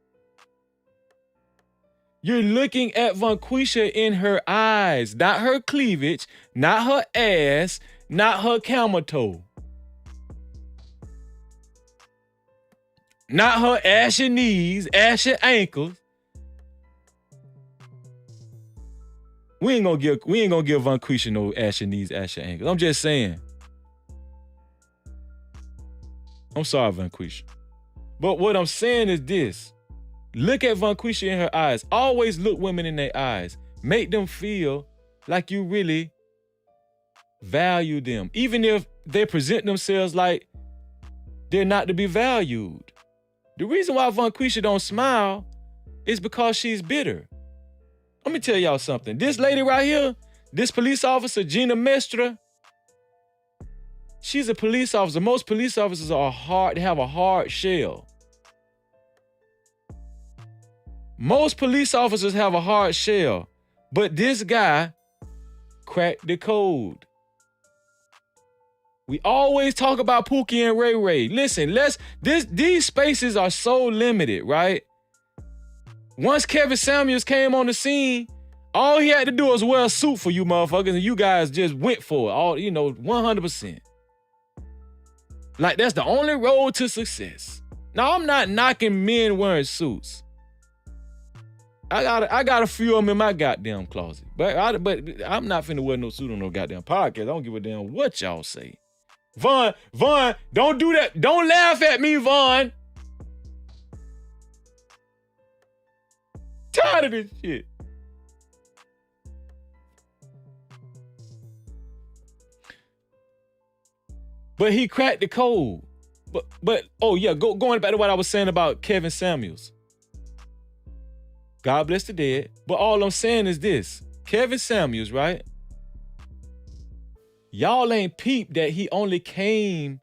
You're looking at Vanquisha in her eyes, not her cleavage, not her ass, not her camel toe. Not her ashy knees, ashy ankles. We ain't gonna give Vanquisha no ashy knees, ashy ankles. I'm just saying. I'm sorry, Vanquisha. But what I'm saying is this. Look at Vanquisha in her eyes. Always look women in their eyes. Make them feel like you really value them. Even if they present themselves like they're not to be valued. The reason why Vanquisha don't smile is because she's bitter. Let me tell y'all something. This lady right here, this police officer, Gina Mestra, she's a police officer. Most police officers they have a hard shell. Most police officers have a hard shell, but this guy cracked the code. We always talk about Pookie and Ray Ray. Listen, these spaces are so limited, right? Once Kevin Samuels came on the scene, all he had to do was wear a suit for you motherfuckers, and you guys just went for it, 100%. Like, that's the only road to success. Now, I'm not knocking men wearing suits. I got a few of them in my goddamn closet. But I'm not finna wear no suit on no goddamn podcast. I don't give a damn what y'all say. Vaughn, don't do that. Don't laugh at me, Vaughn. Tired of this shit. But he cracked the code. But oh yeah, going back to what I was saying about Kevin Samuels. God bless the dead. But all I'm saying is this. Kevin Samuels, right? Y'all ain't peeped that he only came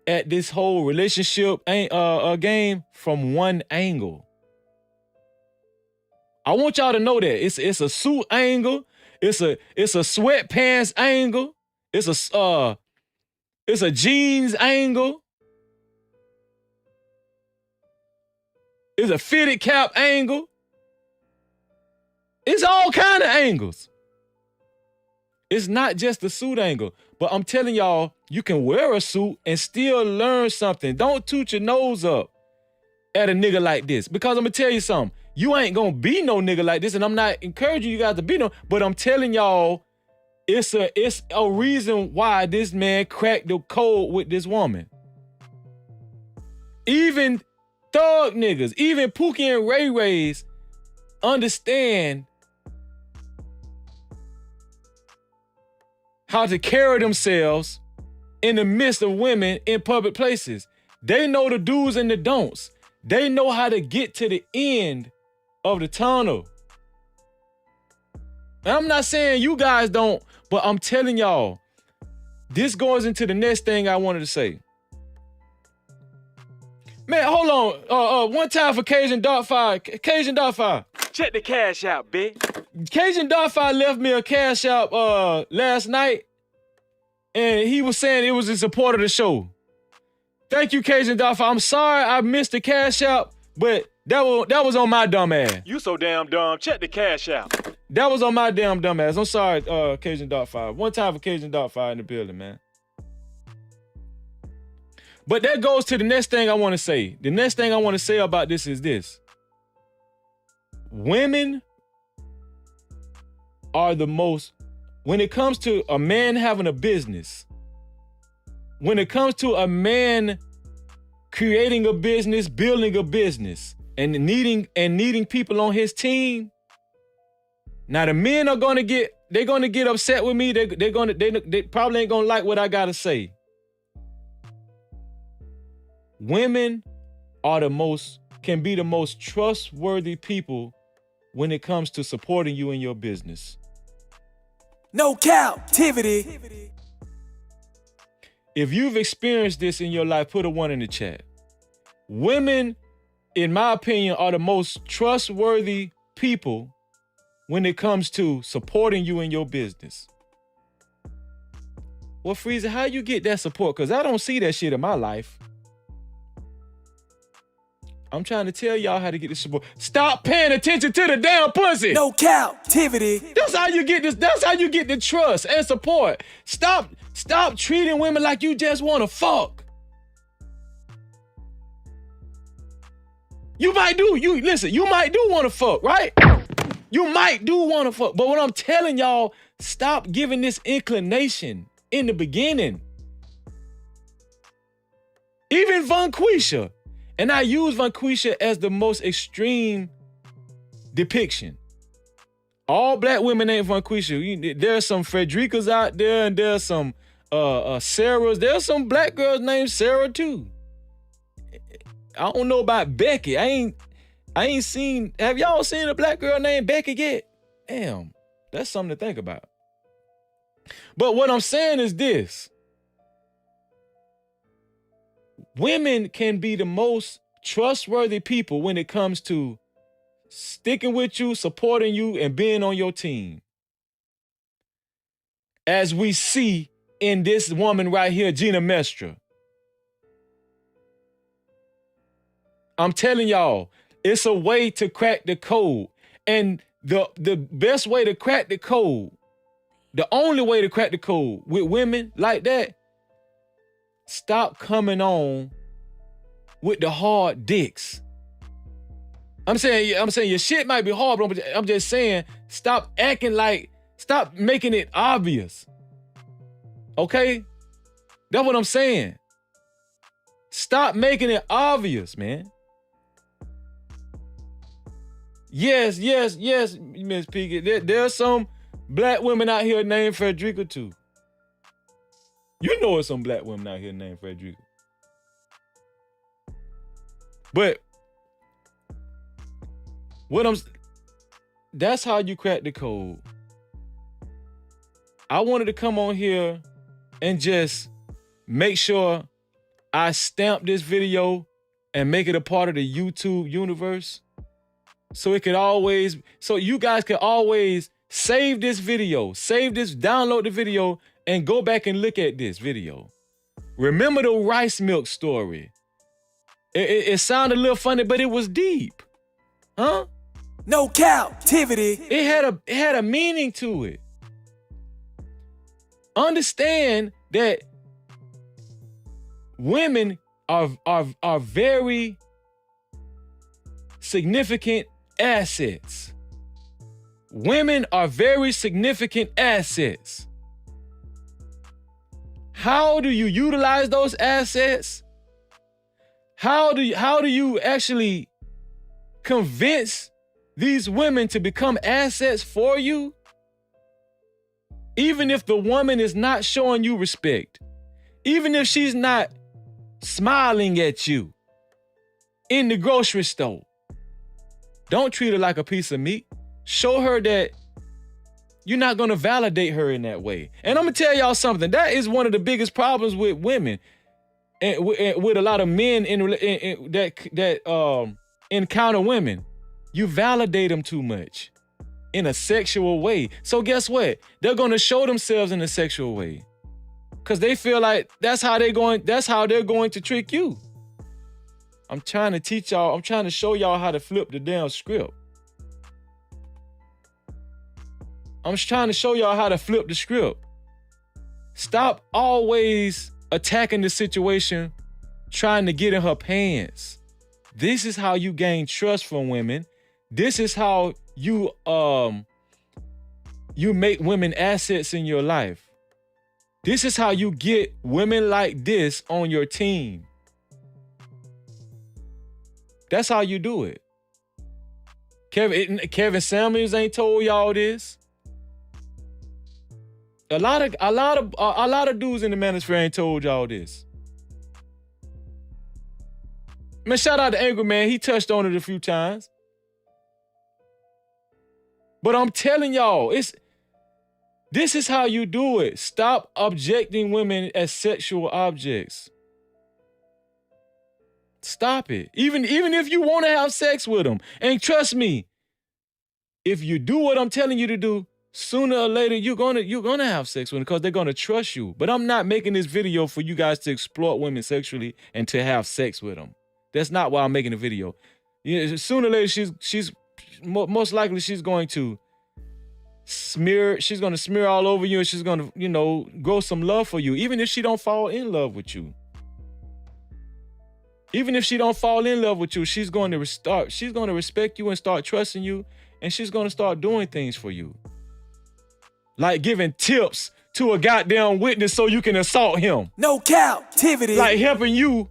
at this whole relationship game from one angle. I want y'all to know that. It's a suit angle. It's a sweatpants angle. It's a jeans angle. It's a fitted cap angle. It's all kind of angles. It's not just the suit angle. But I'm telling y'all, you can wear a suit and still learn something. Don't toot your nose up at a nigga like this. Because I'm going to tell you something. You ain't going to be no nigga like this. And I'm not encouraging you guys to be no. But I'm telling y'all, it's a reason why this man cracked the code with this woman. Even thug niggas, even Pookie and Ray Rays understand how to carry themselves in the midst of women in public places. They know the do's and the don'ts. They know how to get to the end of the tunnel. And I'm not saying you guys don't, but I'm telling y'all, this goes into the next thing I wanted to say. Man, hold on. One time for Cajun Darkfire. Cajun Darkfire. Check the cash out, bitch. Cajun Darkfire left me a cash out last night, and he was saying it was in support of the show. Thank you, Cajun Darkfire. I'm sorry I missed the cash out, but that was on my dumb ass. You so damn dumb. Check the cash out. That was on my damn dumb ass. I'm sorry, Cajun Darkfire. One time for Cajun Darkfire in the building, man. But that goes to the next thing I want to say. The next thing I want to say about this is this. Women are the most, when it comes to a man having a business, when it comes to a man creating a business, building a business, and needing people on his team. Now the men are gonna get upset with me. They probably ain't gonna like what I gotta say. Women can be the most trustworthy people when it comes to supporting you in your business. No captivity. If you've experienced this in your life, put a 1 in the chat. Women, in my opinion, are the most trustworthy people when it comes to supporting you in your business. Well, Freezer, how you get that support? Because I don't see that shit in my life. I'm trying to tell y'all how to get this support. Stop paying attention to the damn pussy. No captivity. That's how you get this. That's how you get the trust and support. Stop treating women like you just want to fuck. You might do want to fuck, right? You might do want to fuck. But what I'm telling y'all, stop giving this inclination in the beginning. Even Vanquisha. And I use Vanquisha as the most extreme depiction. All black women ain't Vanquisha. There's some Frederikas out there, and there's some Sarahs. There's some black girls named Sarah too. I don't know about Becky. I ain't seen. Have y'all seen a black girl named Becky yet? Damn, that's something to think about. But what I'm saying is this. Women can be the most trustworthy people when it comes to sticking with you, supporting you, and being on your team. As we see in this woman right here, Gina Mestra. I'm telling y'all, it's a way to crack the code. And the best way to crack the code, the only way to crack the code with women like that, stop coming on with the hard dicks. I'm saying your shit might be hard, but I'm just saying, stop making it obvious. Okay? That's what I'm saying. Stop making it obvious, man. Yes, Miss Piggy. There's some black women out here named Frederica too. You know there's some black women out here named Frederica. But that's how you crack the code. I wanted to come on here and just make sure I stamp this video and make it a part of the YouTube universe. So you guys can always save this video, download the video, and go back and look at this video. Remember the rice milk story. It sounded a little funny, but it was deep. Huh? No captivity. It had a meaning to it. Understand that women are very significant assets. Women are very significant assets. How do you utilize those assets? How do you actually convince these women to become assets for you? Even if the woman is not showing you respect, even if she's not smiling at you in the grocery store, don't treat her like a piece of meat. Show her that you're not going to validate her in that way. And I'm going to tell y'all something. That is one of the biggest problems with women and with a lot of men that encounter women. You validate them too much in a sexual way. So guess what? They're going to show themselves in a sexual way because they feel like that's how they're going to trick you. I'm trying to teach y'all. I'm trying to show y'all how to flip the damn script. I'm just trying to show y'all how to flip the script. Stop always attacking the situation, trying to get in her pants. This is how you gain trust from women. This is how you make women assets in your life. This is how you get women like this on your team. That's how you do it. Kevin Samuels ain't told y'all this. A lot of dudes in the manosphere ain't told y'all this. Man, shout out to Angry Man. He touched on it a few times. But I'm telling y'all, this is how you do it. Stop objecting women as sexual objects. Stop it. Even if you want to have sex with them. And trust me, if you do what I'm telling you to do, sooner or later you're gonna have sex with them because they're gonna trust you. But I'm not making this video for you guys to exploit women sexually and to have sex with them. That's not why I'm making the video. Sooner or later, she's most likely she's going to smear all over you, and she's gonna, grow some love for you, even if she don't fall in love with you. Even if she don't fall in love with you, she's going to respect you and start trusting you, and she's going to start doing things for you. Like giving tips to a goddamn witness so you can assault him. No captivity. Like helping you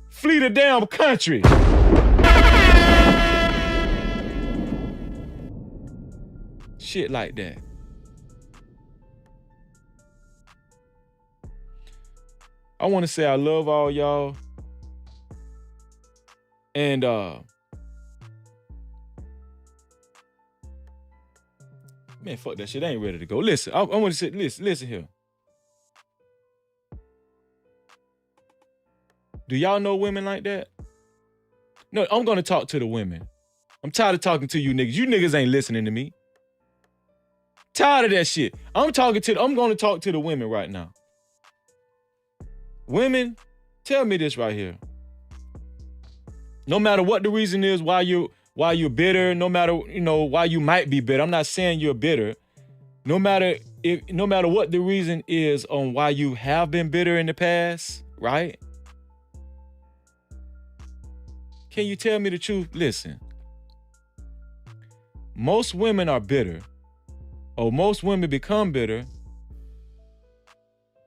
flee the damn country. Shit like that. I want to say I love all y'all. And man, fuck that shit. I ain't ready to go. Listen, I want to say, listen here. Do y'all know women like that? No, I'm gonna talk to the women. I'm tired of talking to you niggas. You niggas ain't listening to me. Tired of that shit. I'm gonna talk to the women right now. Women, tell me this right here. No matter what the reason is why you're bitter, no matter, why you might be bitter. I'm not saying you're bitter. No matter what the reason is on why you have been bitter in the past, right? Can you tell me the truth? Listen. Most women are bitter, or most women become bitter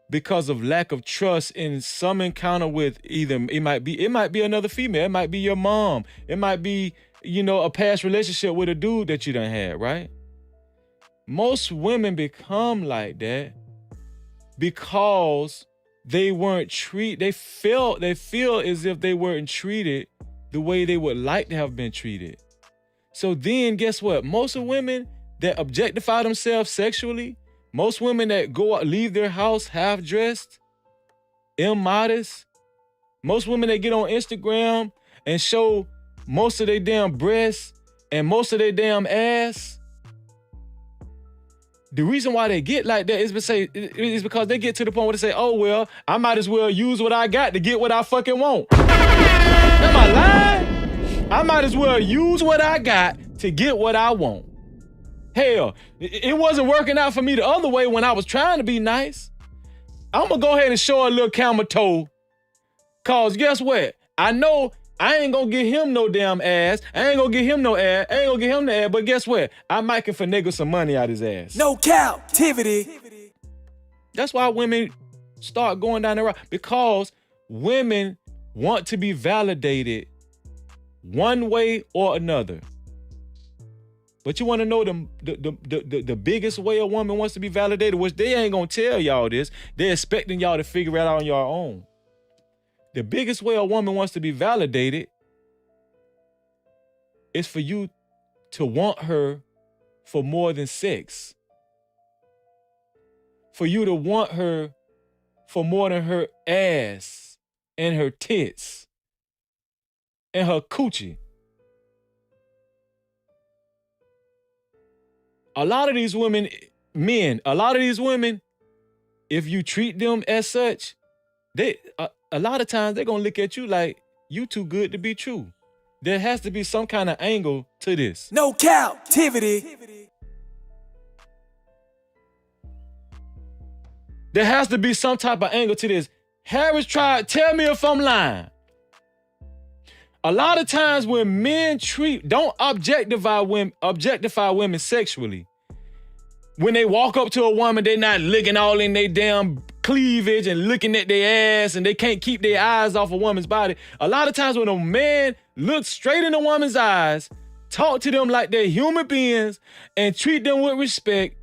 because of lack of trust in some encounter with either, it might be another female, it might be your mom, it might be, a past relationship with a dude that you done had, right? Most women become like that because they feel as if they weren't treated the way they would like to have been treated. So then guess what? Most of women that objectify themselves sexually, most women that go out, leave their house half dressed, immodest, most women that get on Instagram and show most of their damn breasts and most of their damn ass, the reason why they get like that is because they get to the point where they say, oh, well, I might as well use what I got to get what I fucking want. Am I lying? I might as well use what I got to get what I want. Hell, it wasn't working out for me the other way when I was trying to be nice. I'm going to go ahead and show a little camel toe. Cause guess what? I know I ain't going to get him no damn ass. I ain't going to get him no ass. I ain't going to get him the ass. But guess what? I might can finagle some money out his ass. No captivity. That's why women start going down the road. Because women want to be validated one way or another. But you want to know the biggest way a woman wants to be validated, which they ain't going to tell y'all this. They're expecting y'all to figure it out on your own. The biggest way a woman wants to be validated is for you to want her for more than sex. For you to want her for more than her ass and her tits and her coochie. A lot of these women, if you treat them as such, a lot of times they're going to look at you like you too good to be true. There has to be some kind of angle to this. No captivity. There has to be some type of angle to this. Harris tried, tell me if I'm lying. A lot of times when men don't objectify women sexually. When they walk up to a woman, they're not looking all in their damn cleavage and looking at their ass and they can't keep their eyes off a woman's body. A lot of times when a man look straight in a woman's eyes, talk to them like they're human beings, and treat them with respect,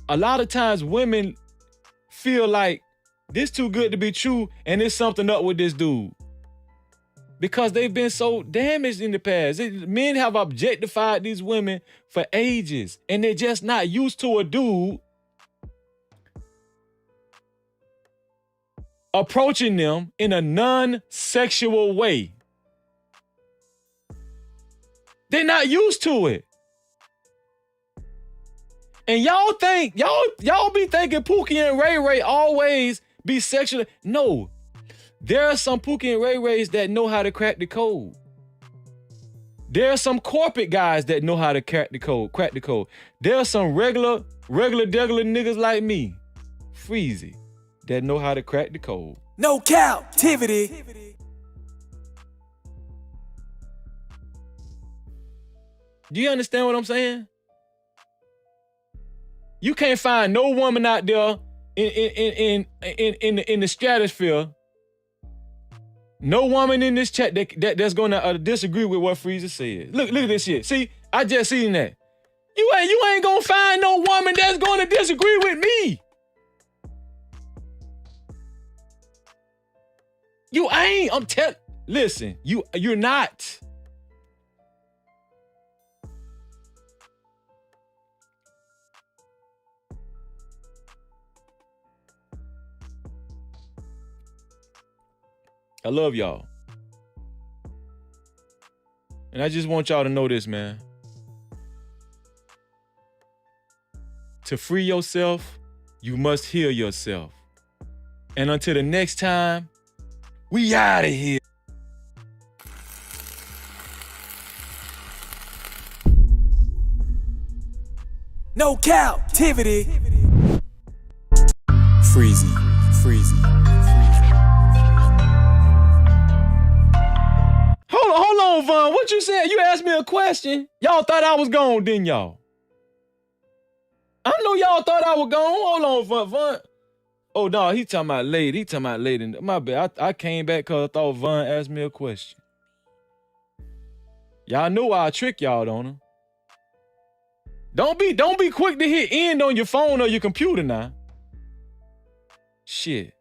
a lot of times women feel like this too good to be true and there's something up with this dude. Because they've been so damaged in the past. Men have objectified these women for ages, and they're just not used to a dude approaching them in a non-sexual way. They're not used to it. And y'all think, y'all be thinking Pookie and Ray Ray always be sexual. No. There are some Pookie and Ray Rays that know how to crack the code. There are some corporate guys that know how to crack the code. There are some regular niggas like me, Freezy, that know how to crack the code. No captivity. Do you understand what I'm saying? You can't find no woman out there in the stratosphere. No woman in this chat that's gonna disagree with what Freezer said. Look at this shit. See, I just seen that. You ain't gonna find no woman that's gonna disagree with me. You ain't. Listen, you're not. I love y'all. And I just want y'all to know this, man. To free yourself, you must heal yourself. And until the next time, we out of here. No captivity. Freezy. Hold on, Von. What you said? You asked me a question. Y'all thought I was gone, didn't y'all? I know y'all thought I was gone. Hold on, Von. Oh, no, he talking about late. My bad. I came back because I thought Von asked me a question. Y'all know I'll trick y'all, don't I? Don't be quick to hit end on your phone or your computer now. Shit.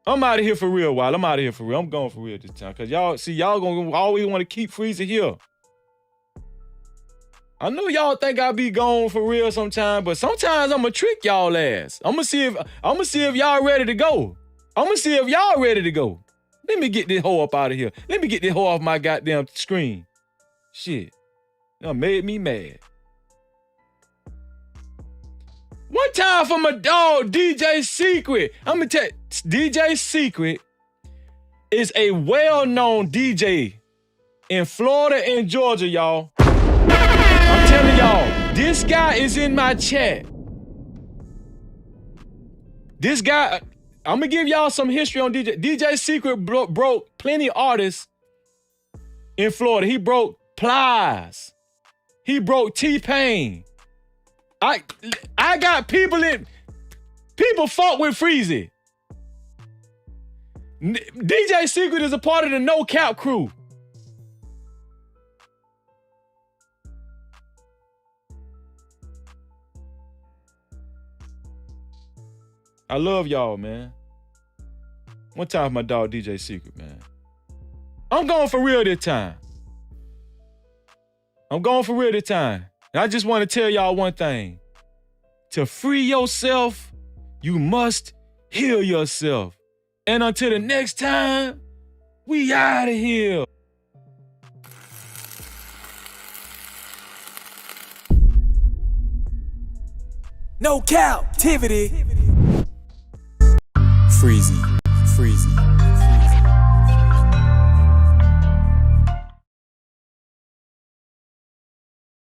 I'm out of here for real, Wild. I'm out of here for real. I'm going for real this time. Cause y'all gonna always want to keep Freezer here. I know y'all think I be gone for real sometimes, but sometimes I'ma trick y'all ass. I'ma see if y'all ready to go. Let me get this hoe up out of here. Let me get this hoe off my goddamn screen. Shit. That made me mad. One time for my dog, DJ Secret. I'm gonna tell you, DJ Secret is a well-known DJ in Florida and Georgia, y'all. I'm telling y'all, this guy is in my chat. This guy, I'm gonna give y'all some history on DJ. DJ Secret broke plenty of artists in Florida. He broke Plies. He broke T-Pain. I got people fuck with Freezy. DJ Secret is a part of the No Cap crew. I love y'all, man. One time for my dog DJ Secret, man. I'm going for real this time. And I just want to tell y'all one thing. To free yourself, you must heal yourself. And until the next time, we out of here. No captivity. Freezy.